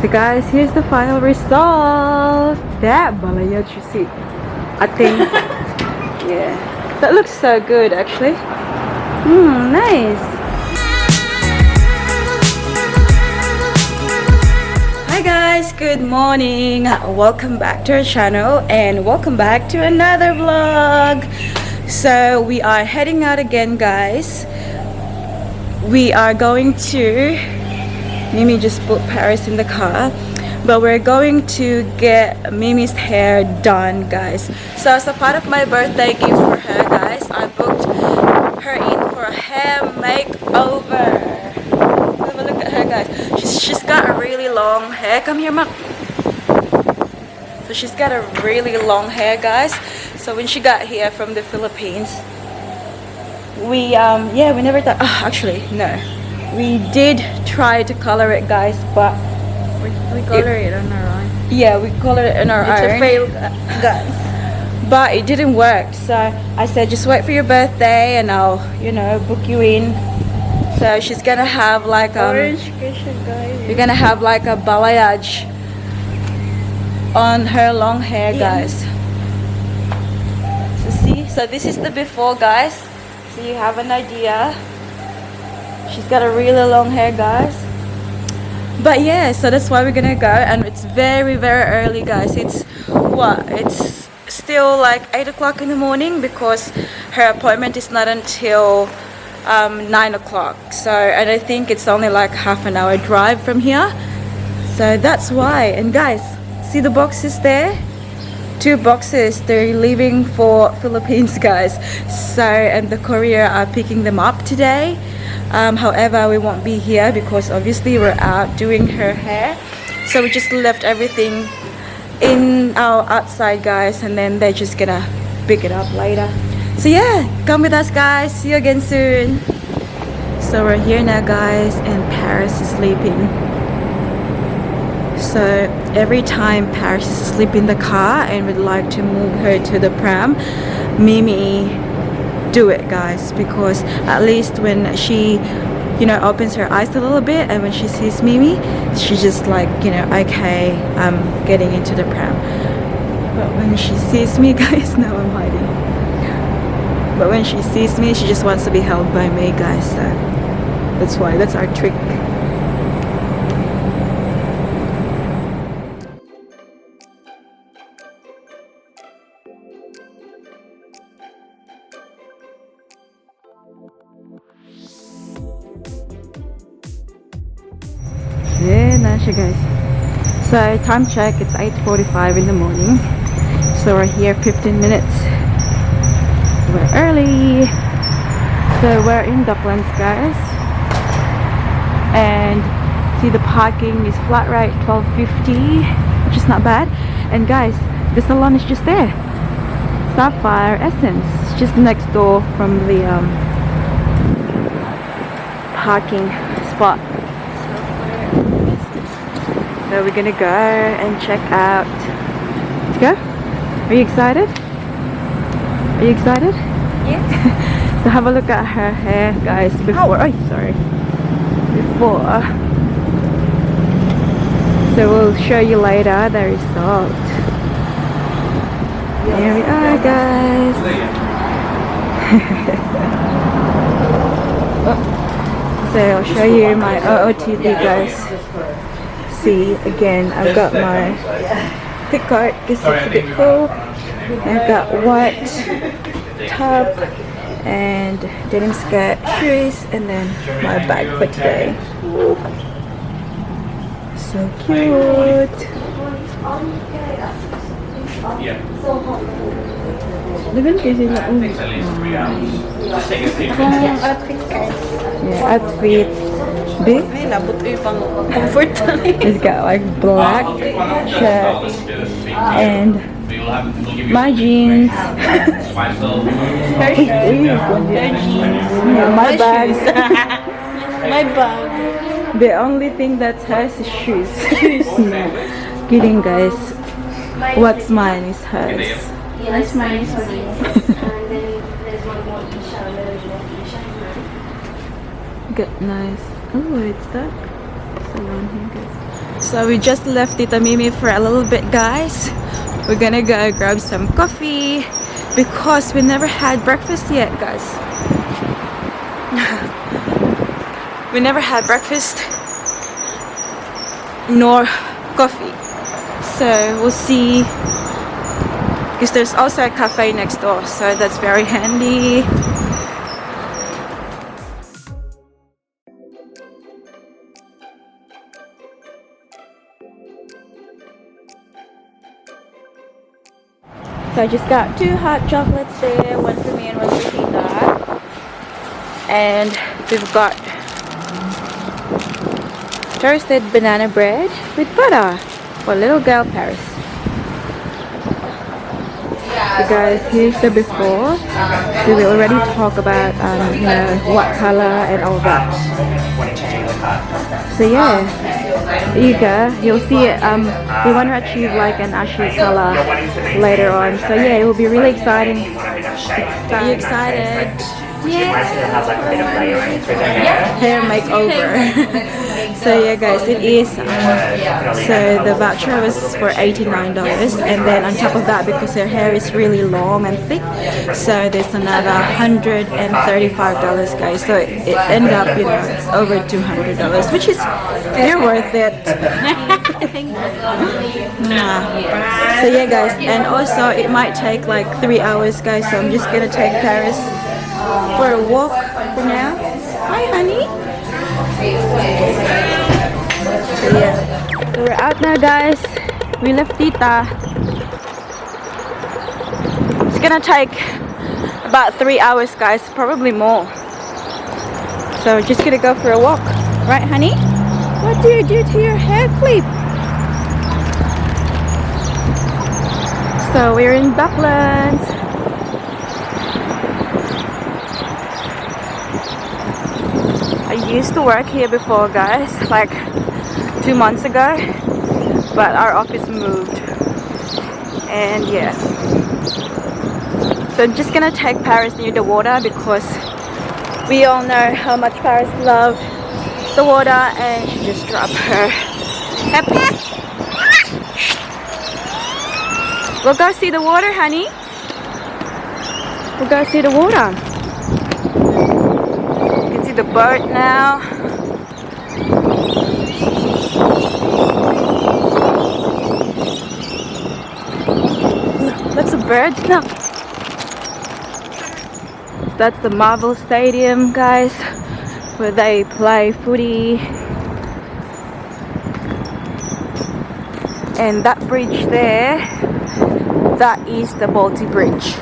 So guys, here's the final result. That balayage, you see, I think, yeah, that looks so good actually. Nice. Hi guys, good morning. Welcome back to our channel and welcome back to another vlog. So we are heading out again, guys. We are going to, Mimi just put Paris in the car, but we're going to get Mimi's hair done, guys. So as a part of my birthday gift for her, guys, I booked her in for a hair makeover. Have a look at her, guys. She's got a really long hair. Come here, Mom. So she's got a really long hair, guys. So when she got here from the Philippines, we never thought, actually no, we did try to color it, guys, but we color it on our own. Yeah, we colored it on our own. It's a fail, guys. But it didn't work, so I said just wait for your birthday and I'll, book you in. So she's gonna have like Orange cushion, guys. we're gonna have like a balayage on her long hair, guys. So see, so this is the before, guys. So you have an idea. She's got a really long hair, guys. But yeah, so that's why we're gonna go, and it's very, very early, guys. It's still like 8 o'clock in the morning because her appointment is not until 9 o'clock. So, and I think it's only like half an hour drive from here. So that's why. And guys, see the boxes there? 2 boxes. They're leaving for Philippines, guys. So, and the courier are picking them up today. However, we won't be here because obviously we're out doing her hair. So we just left everything in our outside, guys, and then they're just gonna pick it up later. So yeah, come with us, guys. See you again soon. So we're here now, guys, and Paris is sleeping. So every time Paris is asleep in the car and we'd like to move her to the pram, Mimi do it, guys, because at least when she opens her eyes a little bit and when she sees Mimi, she's just like, okay, I'm getting into the pram. But when she sees me, guys, now I'm hiding. But when she sees me, she just wants to be held by me, guys. So that's our trick. Yeah, na siya, guys. So time check, it's 8:45 in the morning. So we're here 15 minutes. We're early. So we're in Docklands, guys. And see, the parking is flat rate $12.50, which is not bad. And guys, the salon is just there. Sapphire Essence, it's just next door from the parking spot. So we're gonna go and check out. Let's go. Are you excited? Are you excited? Yes. So have a look at her hair, guys, before. Oh, sorry. Before. So we'll show you later the result. Here we are, guys. So I'll show you my OOTD, guys. See, again, I've got my thick coat because it's a bit cool. I've got white top and denim skirt, shoes, and then my bag for today. So cute. Dagan kasi na Kung outfit, guys. yeah, outfit. Big. Ay, labot ko yung pang comfort. It's got like black shirt and my jeans. Her jeans. Yeah, my bag. My bag. The only thing that's hers is shoes. No. Kidding, guys. What's mine is hers. Yes, mine is mine. Good, nice. Oh, it's dark. Salon here, guys. So we just left Tita Mimi for a little bit, guys. We're gonna go grab some coffee because we never had breakfast yet, guys. We never had breakfast nor coffee. So we'll see, because there's also a cafe next door, so that's very handy. So I just got 2 hot chocolates there, one for me and one for Tita. And we've got toasted banana bread with butter for little girl Paris. You guys, here's the before. So we already talked about you know, what color and all that. So yeah, there you go. You'll see it. We want to achieve like an ashy color later on. So yeah, it will be really exciting. Are you excited? Yeah. Hair makeover. So yeah, guys, it is. So the voucher was for $89, and then on top of that, because her hair is really long and thick, so there's another $135, guys. So it ended up, you know, it's over $200, which is you're worth it. Nah. So yeah, guys, and also it might take like 3 hours, guys. So I'm just gonna take Paris for a walk for now. Hi, honey. So yeah, so we're out now, guys. We left Tita. It's gonna take about 3 hours, guys, probably more. So we're just gonna go for a walk, right, honey? What do you do to your hair clip? So we're in Docklands. I used to work here before, guys, like 2 months ago, but our office moved, and yeah. So I'm just gonna take Paris near the water because we all know how much Paris loves the water, and she just dropped her happy. We'll go see the water, honey. We'll go see the water. You can see the boat now. Lots of birds now. That's the Marvel Stadium, guys, where they play footy. And that bridge there, that is the Balti Bridge.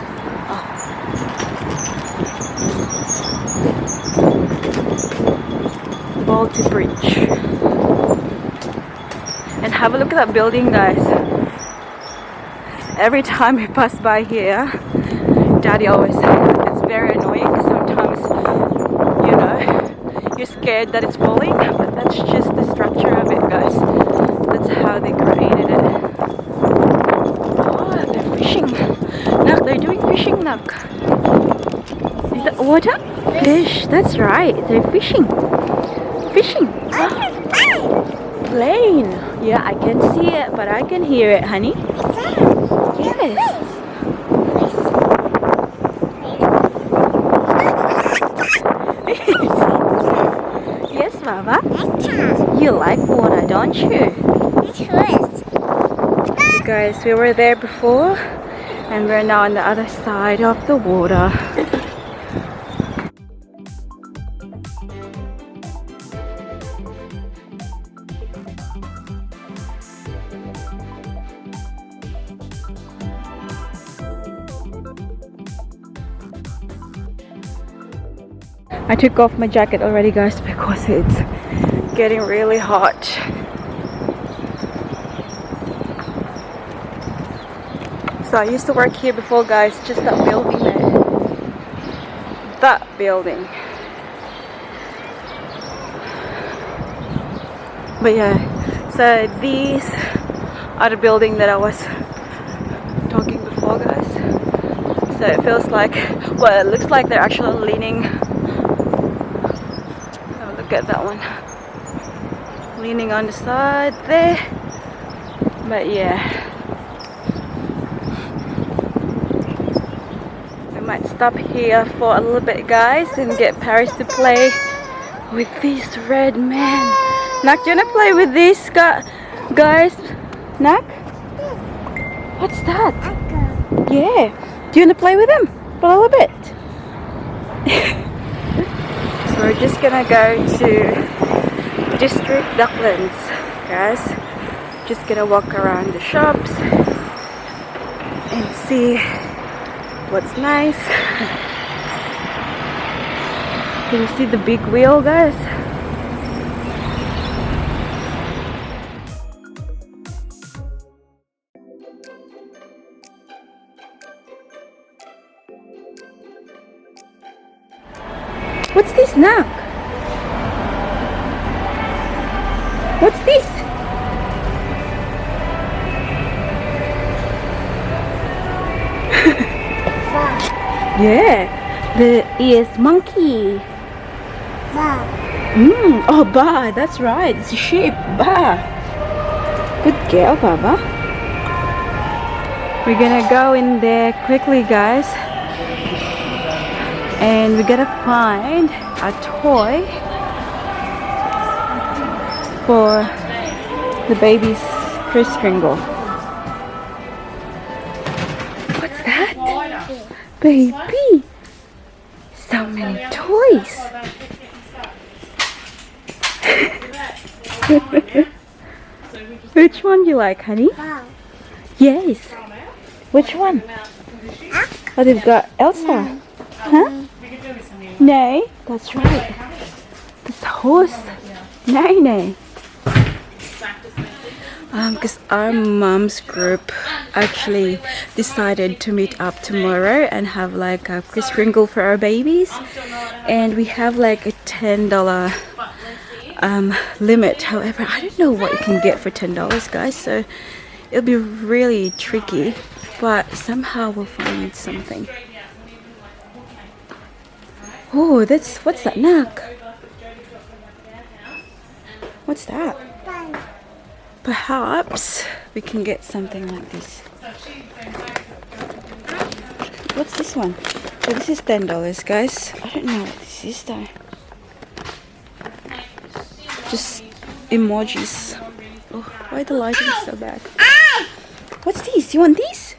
Balti Bridge. And have a look at that building, guys. Every time we pass by here, Daddy always says it's very annoying. Sometimes, you know, you're scared that it's falling, but that's just the structure of it, guys. That's how they created it. Oh, they're fishing. Look, they're doing fishing, look. Is that water? Fish, that's right. They're fishing. Fishing. Plane. Yeah, I can see it, but I can hear it, honey. Yes. Yes, Mama. You like water, don't you? Guys, we were there before, and we're now on the other side of the water. I took off my jacket already, guys, because it's getting really hot. So I used to work here before, guys, just that building there. That building. But yeah, so these are the building that I was talking before, guys. So it feels like, well, it looks like they're actually leaning. Look at that one. leaning on the side there. But yeah, we might stop here for a little bit, guys, and get Paris to play with this red man. Nak, do you wanna play with this guys? Nak? What's that? Yeah. Do you wanna play with him for a little bit? So we're just gonna go to District Docklands, guys. Just gonna walk around the shops and see what's nice. Can you see the big wheel, guys? What's this now? What's this? Yeah, the ears monkey. Oh, Ba, that's right. It's a sheep. Ba. Good girl, Baba. We're gonna go in there quickly, guys. And we're gonna find a toy for the baby's Kris Kringle. What's that? Baby! So many toys! Which one do you like, honey? Yes. Which one? Oh, they've got Elsa. Huh? No, that's right. This horse. No. Because our mom's group actually decided to meet up tomorrow and have like a Kris Kringle for our babies, and we have like a $10 limit. However, I don't know what you can get for $10, guys, so it'll be really tricky, but somehow we'll find something. Oh, what's that, Nak? What's that? Perhaps we can get something like this. What's this one? Oh, this is $10, guys. I don't know what this is though. Just emojis. Oh, why the lighting is so bad? What's this? You want these?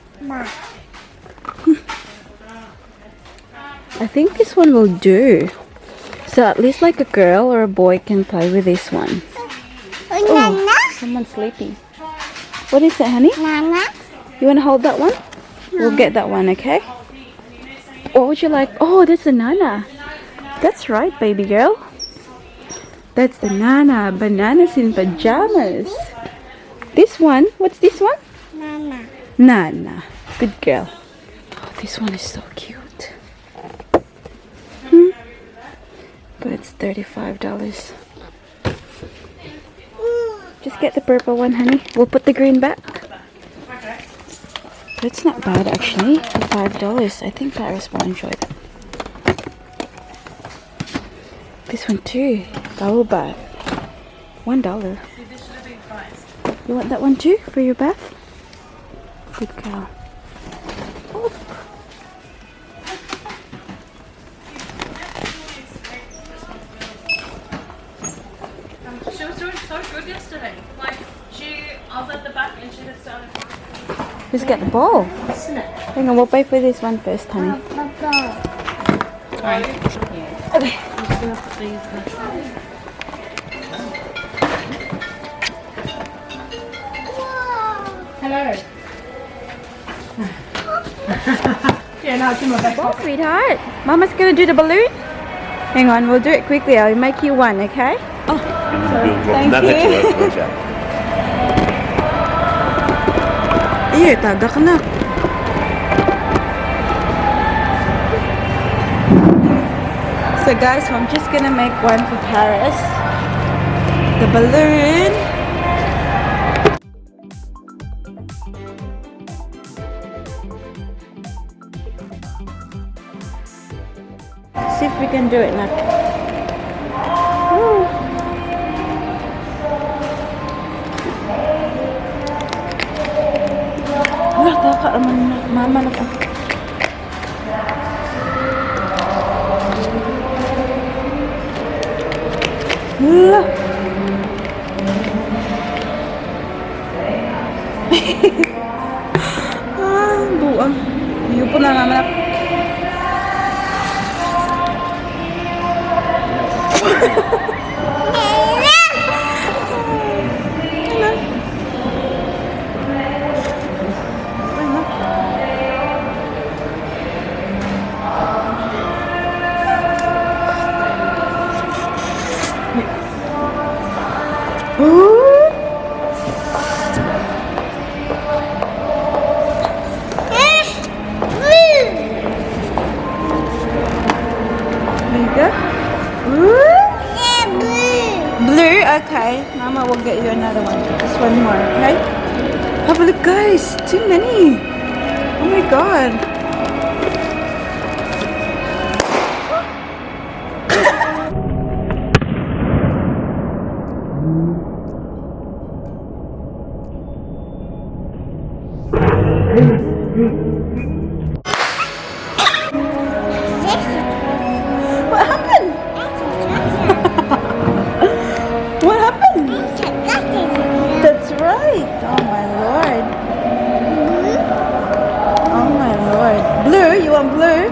I think this one will do. So at least like a girl or a boy can play with this one. Oh, someone's sleeping. What is that, honey? Nana. You want to hold that one? We'll get that one, okay? What would you like? Oh, that's a Nana. That's right, baby girl. That's the Nana. Bananas in pajamas. This one, what's this one? Nana. Nana. Good girl. Oh, this one is so cute. But it's $35. Just get the purple one, honey. We'll put the green back. But it's not bad, actually. For $5. I think Paris will enjoy that. This one too. Bubble bath. $1. You want that one too for your bath? Good girl. Oh. She was doing so good yesterday. Like, I was at the back and she just started crying. Just get the ball. Hang on, we'll pay for this one first, honey. Sorry. Okay. Hello. Yeah, no, it's in my back Well, pocket. sweetheart, Mama's gonna do the balloon. Hang on, we'll do it quickly. I'll make you one, okay? Oh, thank you. Iya, tagak na. So guys, I'm just gonna make one for Paris. The balloon. See if we can do it now. mama na ka. Buang. Iyo po na mama na. Blue? Okay. Mama will get you another one. Just one more, okay? Have a look, guys. Too many. Oh my god. What happened? What happened? That's right. Oh my lord. Oh my lord. Blue? You want blue?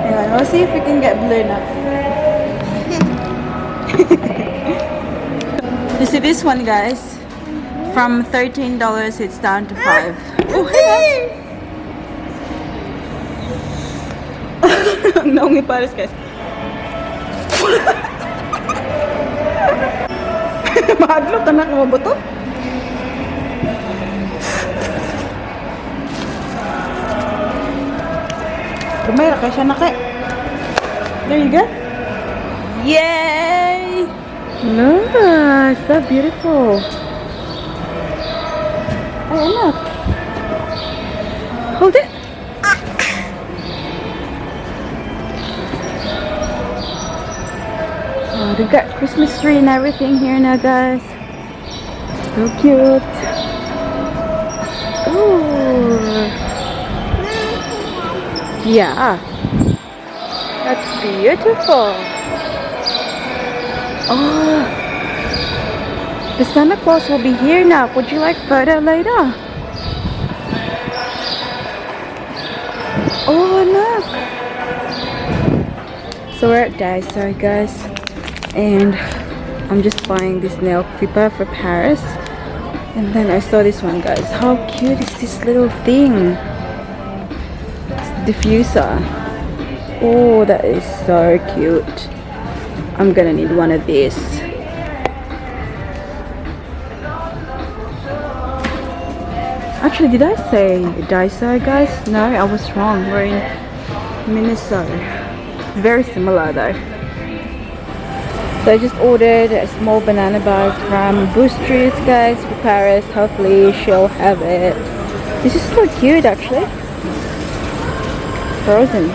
Hang on, we'll see if we can get blue now. You see this one, guys? From $13 it's down to $5. Oh, hey. Ang naungi pares, guys. Mahadlok ka na kumabuto. Lumayra ka siya na kay. There you go. Yay! Look, so beautiful. Ay, anak. Hold it. Oh, they've got Christmas tree and everything here now, guys. So cute. Ooh. Yeah. That's beautiful. Oh. The Santa Claus will be here now. Would you like photo later? Oh, look. So we're at Daiso, guys. And I'm just buying this nail clipper for Paris. And then I saw this one, guys. How cute is this little thing? It's a diffuser. Oh, that is so cute. I'm gonna need one of these. Actually, did I say Daiso, guys? No, I was wrong. We're in Minnesota. Very similar though. So I just ordered a small banana bars from Boostress, guys, for Paris. Hopefully she'll have it. This is so cute, actually. Frozen.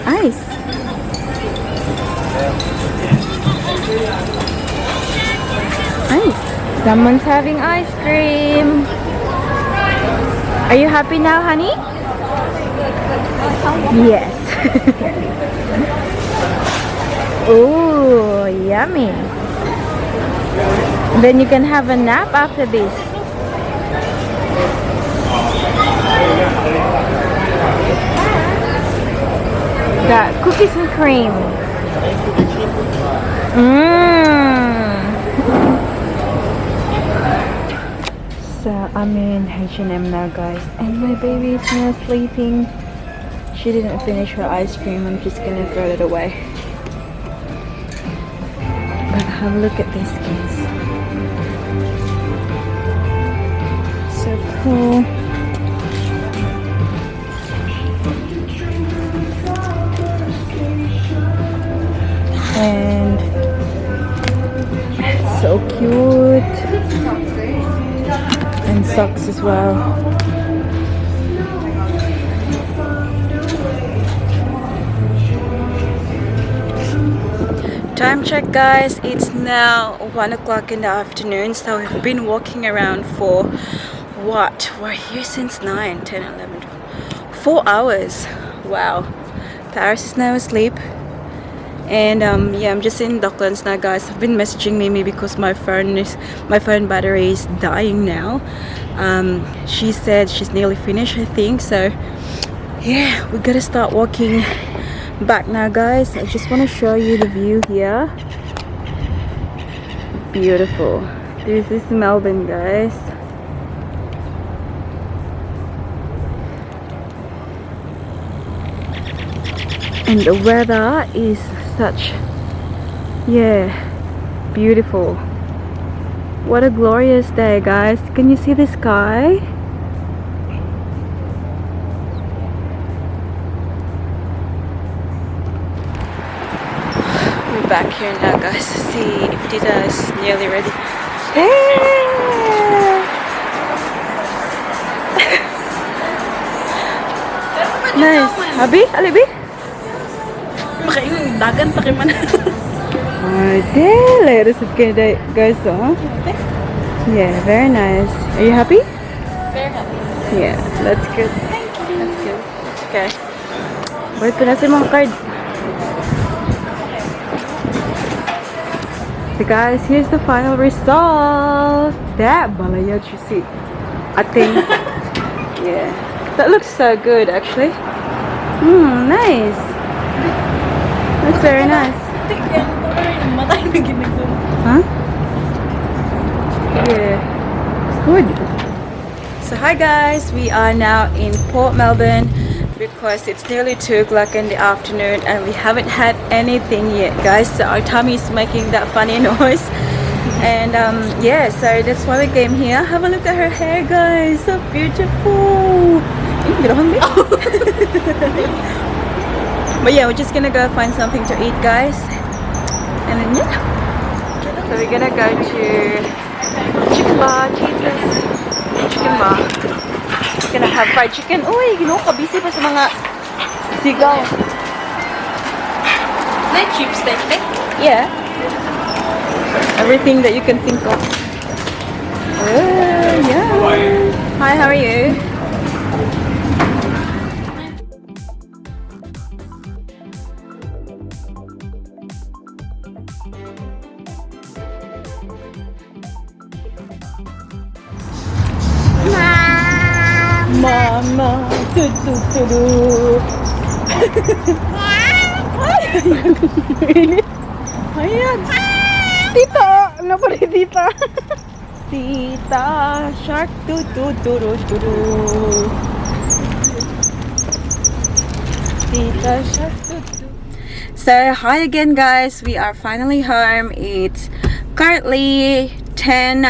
Ice. Ice. Someone's having ice cream. Are you happy now, honey? Yes. Ooh, yummy. Then you can have a nap after this. Got cookies and cream. So I'm in H&M now, guys, and my baby is now sleeping. She didn't finish her ice cream. I'm just gonna throw it away. But have a look at this, guys. So cool. And so cute. And socks as well. Time check, guys. It's now 1 o'clock in the afternoon. So we've been walking around for what? We're here since 9, 10, 11, 4 hours. Wow. Paris is now asleep. And yeah, I'm just in Docklands now, guys. I've been messaging Mimi because my phone battery is dying now. She said she's nearly finished, I think. So yeah, we gotta start walking back now, guys. I just want to show you the view here. Beautiful. This is Melbourne, guys. And the weather is such, yeah, beautiful. What a glorious day, guys. Can you see the sky? We're back here now, guys, to see if Tita is nearly ready. Hey! Nice. Abi? Alibi? Makain dagan pakai mana? Okay, let us get it, guys. Yeah, very nice. Are you happy? Very happy. Yeah, that's good. Thank you. That's good. Okay. Wait, pinasin mo ang card. So guys, here's the final result. That balayage, you see. I think. Yeah. That looks so good, actually. Nice. That's very nice. Huh? Yeah. Good. So hi guys, we are now in Port Melbourne because it's nearly 2 o'clock in the afternoon and we haven't had anything yet, guys. So our tummy is making that funny noise. And yeah, so that's why we came here. Have a look at her hair, guys. So beautiful. But yeah, we're just gonna go find something to eat, guys. And then yeah. So we're gonna go to chicken bar, Jesus. Chicken bar. We're gonna have fried chicken. Uy, kabisi pa sa mga sigaw. Like cheap steak, eh? Yeah. Everything that you can think of. Yeah. Hi, how are you? Mama, Really? Ayan. Tita, ano pa rin tita? Tita, shark, Tita, shark, So, hi again, guys. We are finally home. It's currently 3:10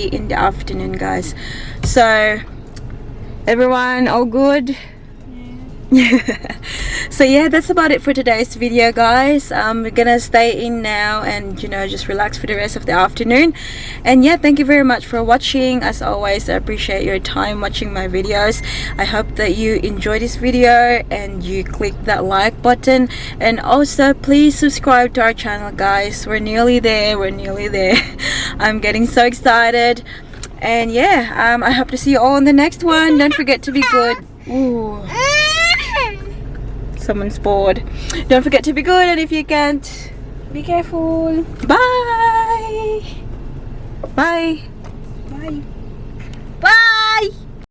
in the afternoon, guys. So, everyone all good? Yeah. So yeah, that's about it for today's video, guys. We're gonna stay in now and just relax for the rest of the afternoon. And yeah, thank you very much for watching. As always, I appreciate your time watching my videos. I hope that you enjoyed this video and you click that like button, and also please subscribe to our channel, guys. We're nearly there. I'm getting so excited. And yeah, I hope to see you all in the next one. Don't forget to be good. Ooh. Someone's bored. Don't forget to be good, and if you can't, be careful. Bye. Bye. Bye.